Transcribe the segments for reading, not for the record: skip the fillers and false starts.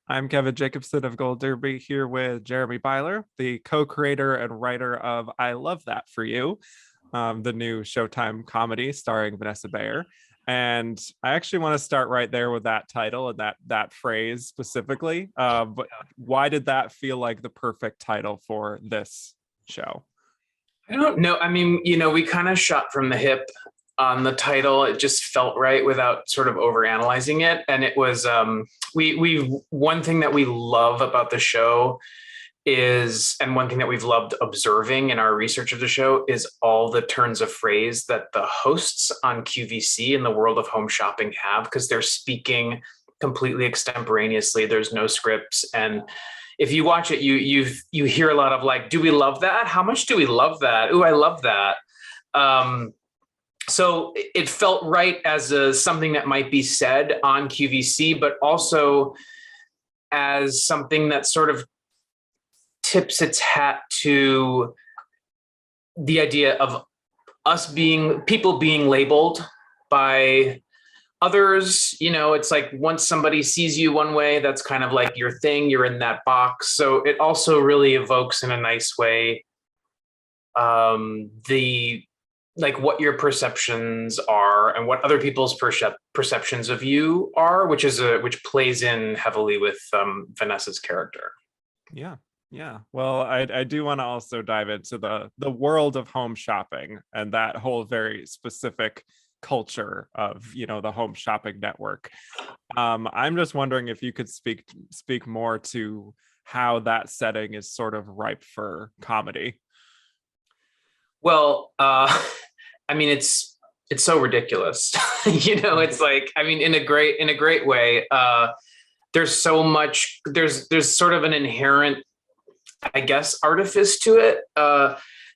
I'm Kevin Jacobsen of Gold Derby here with Jeremy Beiler, the co-creator and writer of I Love That For You, the new Showtime comedy starring Vanessa Bayer. And I actually want to start right there with that title and that phrase specifically. But why did that feel like the perfect title for this show? I don't know. I mean, we kind of shot from the hip on the title. It just felt right without sort of overanalyzing it. And it was we one thing that we love about the show is, and one thing that we've loved observing in our research of the show, is all the turns of phrase that the hosts on QVC in the world of home shopping have, because they're speaking completely extemporaneously. There's no scripts, and if you watch it, you hear a lot of like, "Do we love that? How much do we love that? Ooh, I love that." So it felt right as something that might be said on QVC, but also as something that sort of tips its hat to the idea of people being labeled by others. It's like once somebody sees you one way, that's kind of like your thing, you're in that box. So it also really evokes in a nice way the like what your perceptions are and what other people's perceptions of you are, which plays in heavily with Vanessa's character. Yeah. Well, I do want to also dive into the world of home shopping and that whole very specific culture of the home shopping network. I'm just wondering if you could speak more to how that setting is sort of ripe for comedy. Well, I mean, it's so ridiculous. It's like, I mean, in a great way. There's so much. There's sort of an inherent, I guess, artifice to it.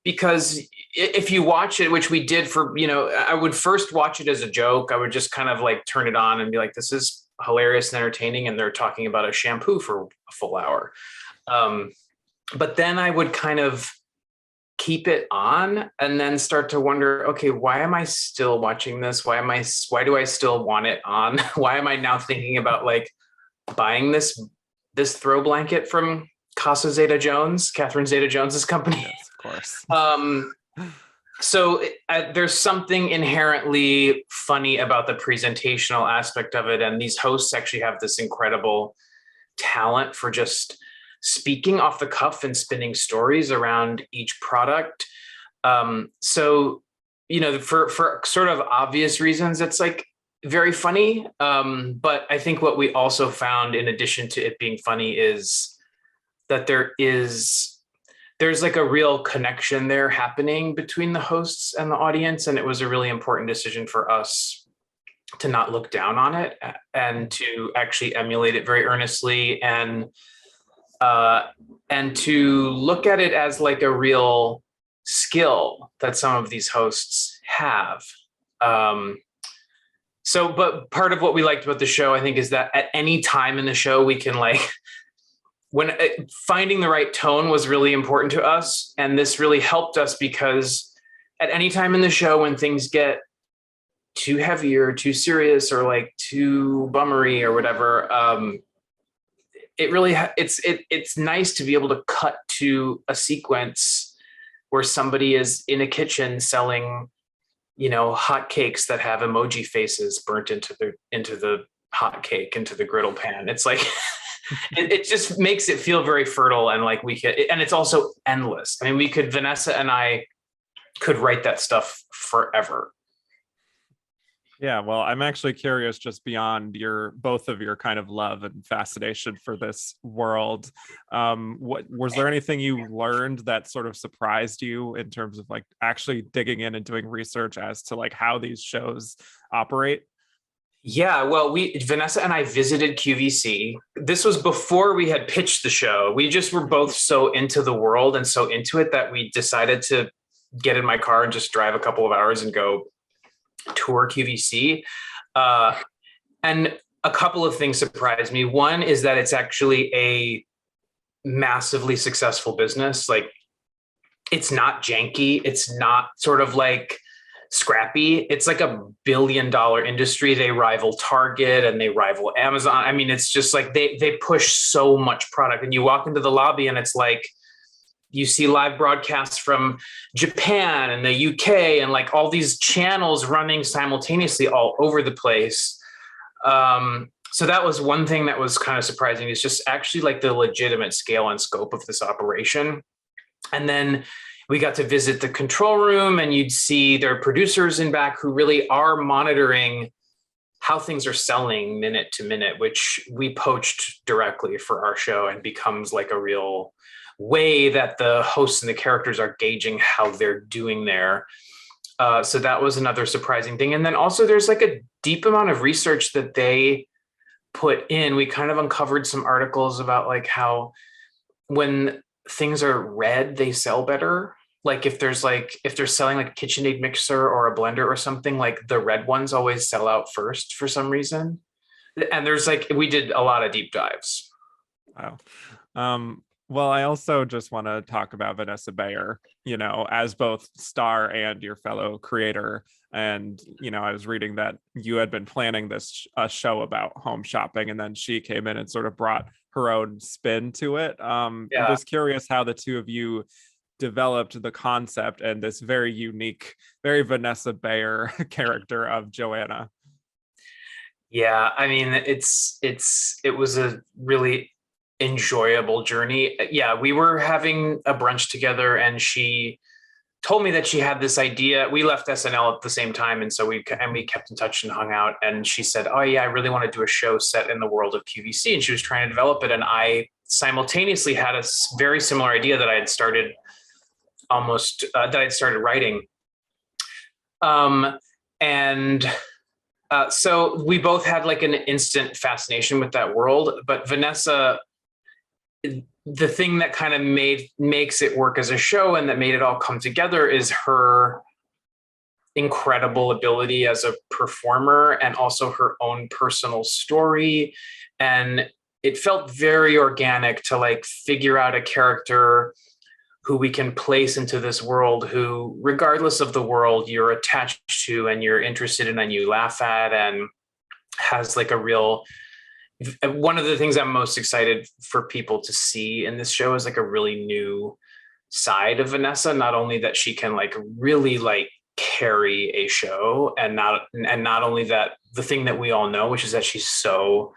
Because if you watch it, which we did for, I would first watch it as a joke. I would just kind of like turn it on and be like, this is hilarious and entertaining. And they're talking about a shampoo for a full hour. But then I would kind of keep it on and then start to wonder, okay, why am I still watching this? Why do I still want it on? Why am I now thinking about like buying this throw blanket from Casa Zeta-Jones, Catherine Zeta-Jones's company? Yes, of course. So there's something inherently funny about the presentational aspect of it. And these hosts actually have this incredible talent for just speaking off the cuff and spinning stories around each product. So, for sort of obvious reasons, it's like very funny. But I think what we also found, in addition to it being funny, is that there's like a real connection there happening between the hosts and the audience. And it was a really important decision for us to not look down on it and to actually emulate it very earnestly, and to look at it as like a real skill that some of these hosts have. But part of what we liked about the show, I think, is that at any time in the show, we can finding the right tone was really important to us. And this really helped us because at any time in the show, when things get too heavy or too serious or like too bummery or whatever, it's nice to be able to cut to a sequence where somebody is in a kitchen selling, hot cakes that have emoji faces burnt into the hot cake, into the griddle pan. It's like, it just makes it feel very fertile, and like and it's also endless. I mean, Vanessa and I could write that stuff forever. Yeah, well, I'm actually curious, just beyond both of your kind of love and fascination for this world. What was there anything you learned that sort of surprised you in terms of like actually digging in and doing research as to like how these shows operate? Yeah, well, Vanessa and I visited QVC. This was before we had pitched the show. We just were both so into the world and so into it that we decided to get in my car and just drive a couple of hours and go tour QVC. And a couple of things surprised me. One is that it's actually a massively successful business. Like, it's not janky. It's not sort of like scrappy. It's like $1 billion industry. They rival Target and they rival Amazon. I mean, it's just like they push so much product, and you walk into the lobby and it's like you see live broadcasts from Japan and the UK and like all these channels running simultaneously all over the place. So that was one thing that was kind of surprising, is just actually like the legitimate scale and scope of this operation. And then we got to visit the control room, and you'd see their producers in back who really are monitoring how things are selling minute to minute, which we poached directly for our show, and becomes like a real way that the hosts and the characters are gauging how they're doing there. So that was another surprising thing. And then also there's like a deep amount of research that they put in. We kind of uncovered some articles about like how when things are red, they sell better. Like if they're selling like a KitchenAid mixer or a blender or something, like the red ones always sell out first for some reason. And there's like, we did a lot of deep dives. Wow. Well, I also just want to talk about Vanessa Bayer, as both star and your fellow creator. And, I was reading that you had been planning this show about home shopping, and then she came in and sort of brought her own spin to it. I'm just curious how the two of you developed the concept and this very unique, very Vanessa Bayer character of Joanna. Yeah, I mean, it was a really enjoyable journey. Yeah, we were having a brunch together, and she told me that she had this idea. We left SNL at the same time, and so we kept in touch and hung out. And she said, "Oh yeah, I really want to do a show set in the world of QVC," and she was trying to develop it. And I simultaneously had a very similar idea that I had started writing. So we both had like an instant fascination with that world, but Vanessa, the thing that kind of makes it work as a show and that made it all come together is her incredible ability as a performer, and also her own personal story. And it felt very organic to like figure out a character who we can place into this world, who, regardless of the world, you're attached to and you're interested in and you laugh at, and has like a real, one of the things I'm most excited for people to see in this show is like a really new side of Vanessa. Not only that she can like really like carry a show, and not only that, the thing that we all know, which is that she's so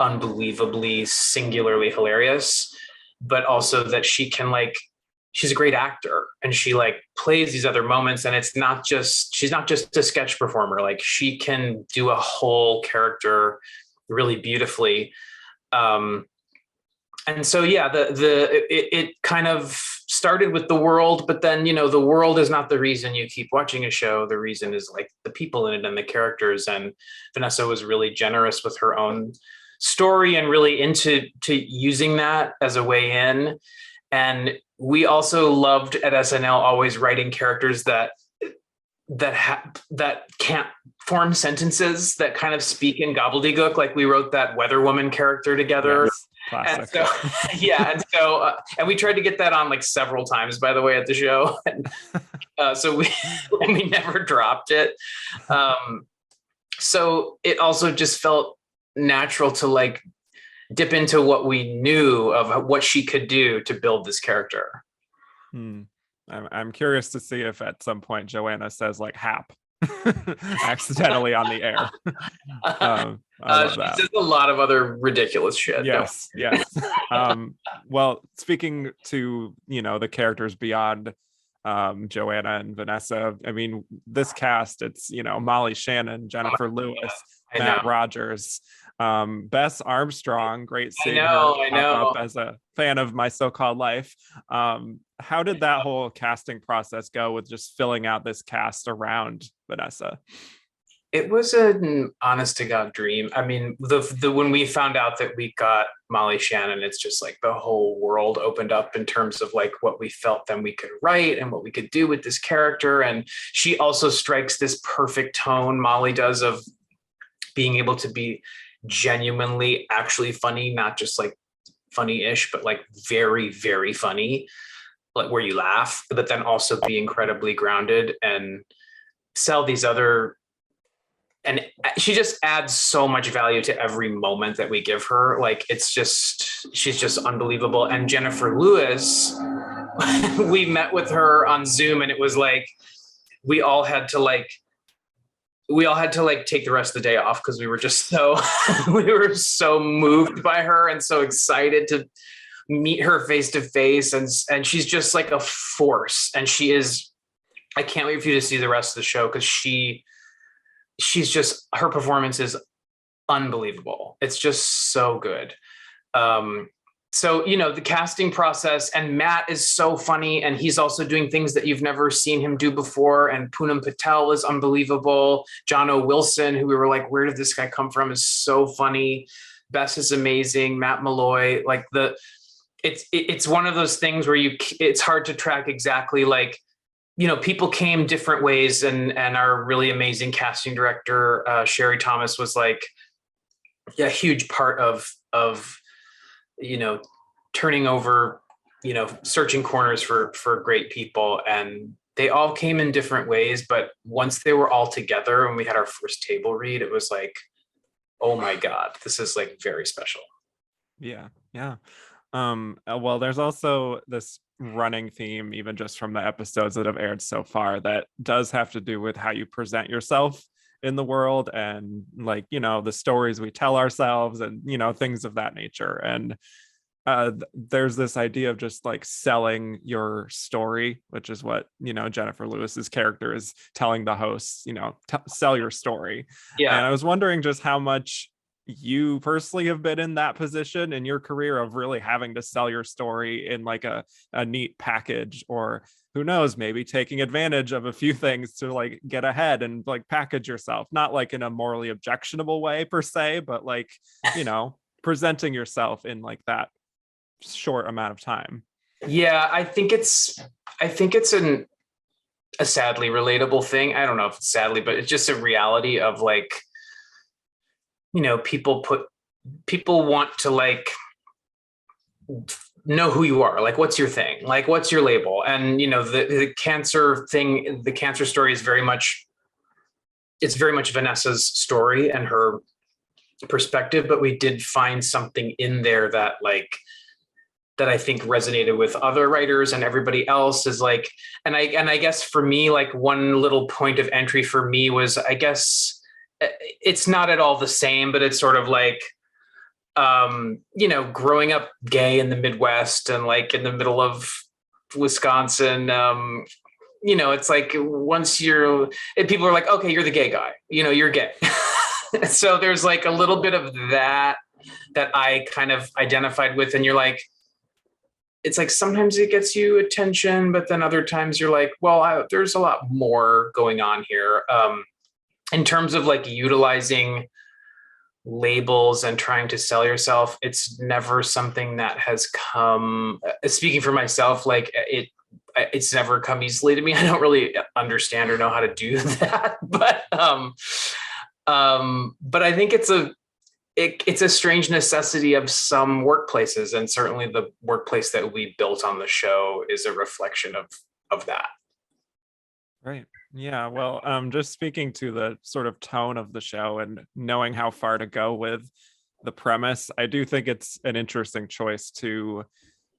unbelievably singularly hilarious, but also that she can like, she's a great actor, and she like plays these other moments, and she's not just a sketch performer. Like she can do a whole character really beautifully. And so, yeah, it kind of started with the world, but then, the world is not the reason you keep watching a show. The reason is like the people in it and the characters. And Vanessa was really generous with her own story and really into using that as a way in. And we also loved at SNL always writing characters that can't form sentences, that kind of speak in gobbledygook. Like we wrote that weather woman character together. Yes, classic. And we tried to get that on like several times, by the way, at the show. And, so we never dropped it. So it also just felt natural to like dip into what we knew of what she could do to build this character. I'm curious to see if at some point Joanna says like "hap" accidentally on the air. She says a lot of other ridiculous shit. Yes. Well, speaking to the characters beyond Joanna and Vanessa, I mean, this cast, it's Molly Shannon, Jennifer Lewis, Matt Rogers, Bess Armstrong. Great seeing her pop up as a fan of My So-Called Life. How did that whole casting process go with just filling out this cast around Vanessa? It was an honest to God dream. I mean, when we found out that we got Molly Shannon, it's just like the whole world opened up in terms of like what we felt then we could write and what we could do with this character. And she also strikes this perfect tone, Molly does, of being able to be genuinely actually funny, not just like funny-ish, but like very, very funny, like where you laugh, but then also be incredibly grounded. And sell these other, and she just adds so much value to every moment that we give her. Like, she's just unbelievable. And Jennifer Lewis, we met with her on Zoom, and it was like, we all had to take the rest of the day off because we were just so we were so moved by her and so excited to meet her face to face. And she's just like a force. And I can't wait for you to see the rest of the show, because she's just, her performance is unbelievable. It's just so good. So, the casting process, and Matt is so funny, and he's also doing things that you've never seen him do before. And Poonam Patel is unbelievable. John O. Wilson, who we were like, where did this guy come from, is so funny. Bess is amazing. Matt Malloy, like it's one of those things where it's hard to track exactly, like, people came different ways, and our really amazing casting director, Sherry Thomas, was like a huge part of turning over, searching corners for great people. And they all came in different ways, but once they were all together and we had our first table read, it was like, oh my God, this is like very special. Yeah. Well, there's also this running theme, even just from the episodes that have aired so far, that does have to do with how you present yourself in the world, and like, the stories we tell ourselves, and things of that nature. And there's this idea of just like selling your story, which is what Jennifer Lewis's character is telling the hosts, sell your story. Yeah. And I was wondering just how much you personally have been in that position in your career of really having to sell your story in like a neat package, or who knows, maybe taking advantage of a few things to like get ahead and like package yourself, not like in a morally objectionable way per se, but like, presenting yourself in like that short amount of time. Yeah, I think it's a sadly relatable thing. I don't know if it's sadly, but it's just a reality of like, people want to like know who you are, like what's your thing, like what's your label. And the cancer thing, the cancer story is very much Vanessa's story and her perspective, but we did find something in there that I think resonated with other writers, and everybody else is like, and I guess for me, like one little point of entry for me was, I guess it's not at all the same, but it's sort of like, growing up gay in the Midwest and like in the middle of Wisconsin, it's like once people are like, okay, you're the gay guy, you're gay. So there's like a little bit of that I kind of identified with, and you're like, it's like sometimes it gets you attention, but then other times you're like, well, there's a lot more going on here. In terms of like utilizing labels and trying to sell yourself, it's never something that has come, speaking for myself, like it's never come easily to me. I don't really understand or know how to do that, but I think it's a strange necessity of some workplaces, and certainly the workplace that we built on the show is a reflection of that. Right. Yeah. Well, just speaking to the sort of tone of the show and knowing how far to go with the premise, I do think it's an interesting choice to,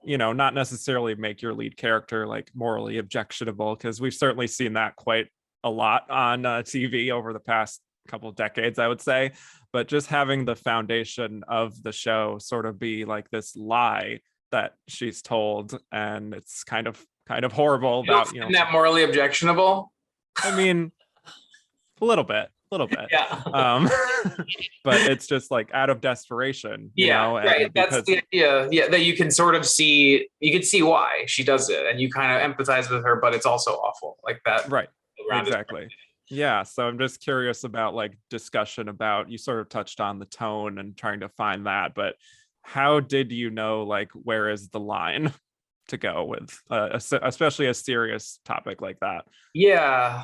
not necessarily make your lead character like morally objectionable, because we've certainly seen that quite a lot on TV over the past couple of decades, I would say. But just having the foundation of the show sort of be like this lie that she's told, and it's kind of horrible. Isn't that morally objectionable? I mean, a little bit. Yeah. But it's just like out of desperation, right. That's the idea. Yeah, that you can sort of see, why she does it, and you kind of empathize with her, but it's also awful, like that. Right. Exactly. Yeah. So I'm just curious about like discussion about, you sort of touched on the tone and trying to find that, but how did you know, like, where is the line to go with especially a serious topic like that? Yeah.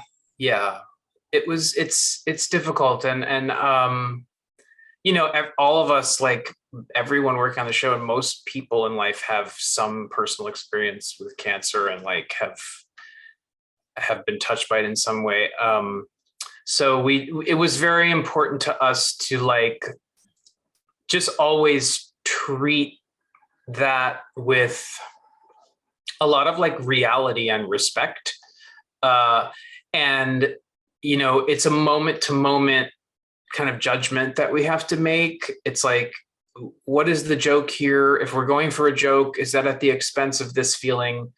It's difficult. And all of us, like everyone working on the show and most people in life, have some personal experience with cancer, and like have been touched by it in some way. So it was very important to us to like just always treat that with a lot of like reality and respect. And, you know, it's a moment to moment kind of judgment that we have to make. It's like, what is the joke here? If we're going for a joke, is that at the expense of this feeling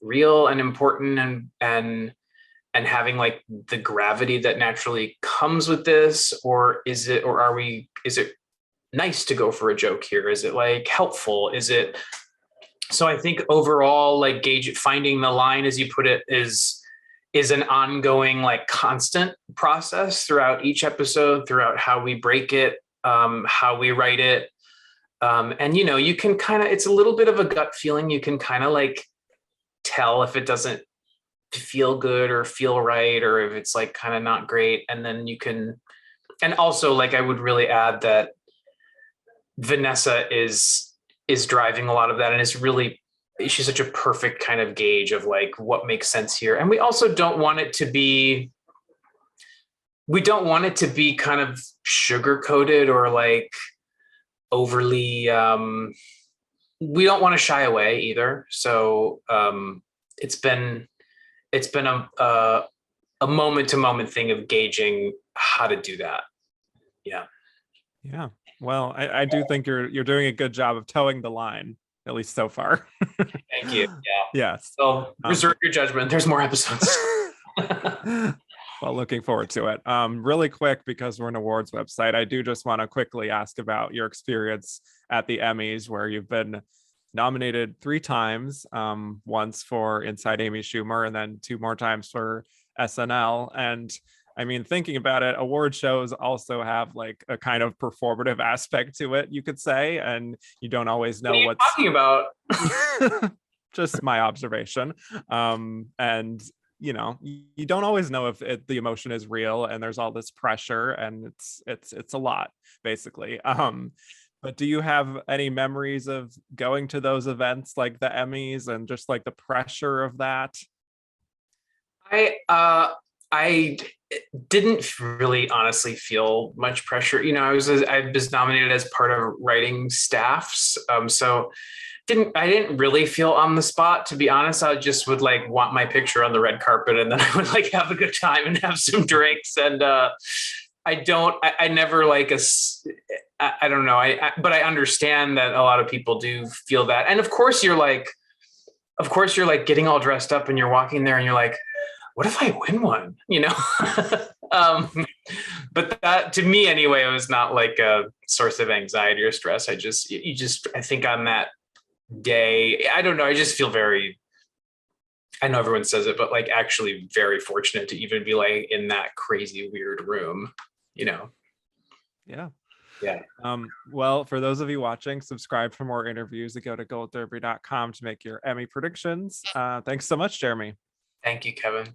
real and important and having like the gravity that naturally comes with this? Or is it nice to go for a joke here? Is it like helpful? So I think overall, like finding the line, as you put it, is an ongoing, like constant process throughout each episode, throughout how we break it, how we write it. And, you know, you can it's a little bit of a gut feeling. You can kind of like tell if it doesn't feel good or feel right, or if it's like kind of not great. And then and also like, I would really add that Vanessa is driving a lot of that, and she's such a perfect kind of gauge of like what makes sense here. And we also don't want it to be kind of sugar coated or like overly we don't want to shy away either. So it's been a moment to moment thing of gauging how to do that. Yeah. Well, I do think you're doing a good job of towing the line, at least so far. Thank you. Yeah. Yes. So reserve your judgment. There's more episodes. Well, looking forward to it. Really quick, because we're an awards website, I do just want to quickly ask about your experience at the Emmys, where you've been nominated 3 times, once for Inside Amy Schumer and then 2 more times for SNL. And I mean, thinking about it, award shows also have like a kind of performative aspect to it, you could say, and you don't always know what what's talking about. Just my observation. And you know, you don't always know if the emotion is real, and there's all this pressure, and it's a lot, basically. But do you have any memories of going to those events like the Emmys and just like the pressure of that? I didn't really honestly feel much pressure. You know, I was nominated as part of writing staffs. So I didn't really feel on the spot, to be honest. I just would like want my picture on the red carpet, and then I would like have a good time and have some drinks. And I never like I don't know. But I understand that a lot of people do feel that. And of course you're like getting all dressed up and you're walking there and you're like, what if I win one? You know? But that, to me anyway, it was not like a source of anxiety or stress. I think on that day, I don't know, I just feel I know everyone says it, but like actually very fortunate to even be like in that crazy weird room, you know? Yeah. Yeah. Well, for those of you watching, subscribe for more interviews and go to goldderby.com to make your Emmy predictions. Thanks so much, Jeremy. Thank you, Kevin.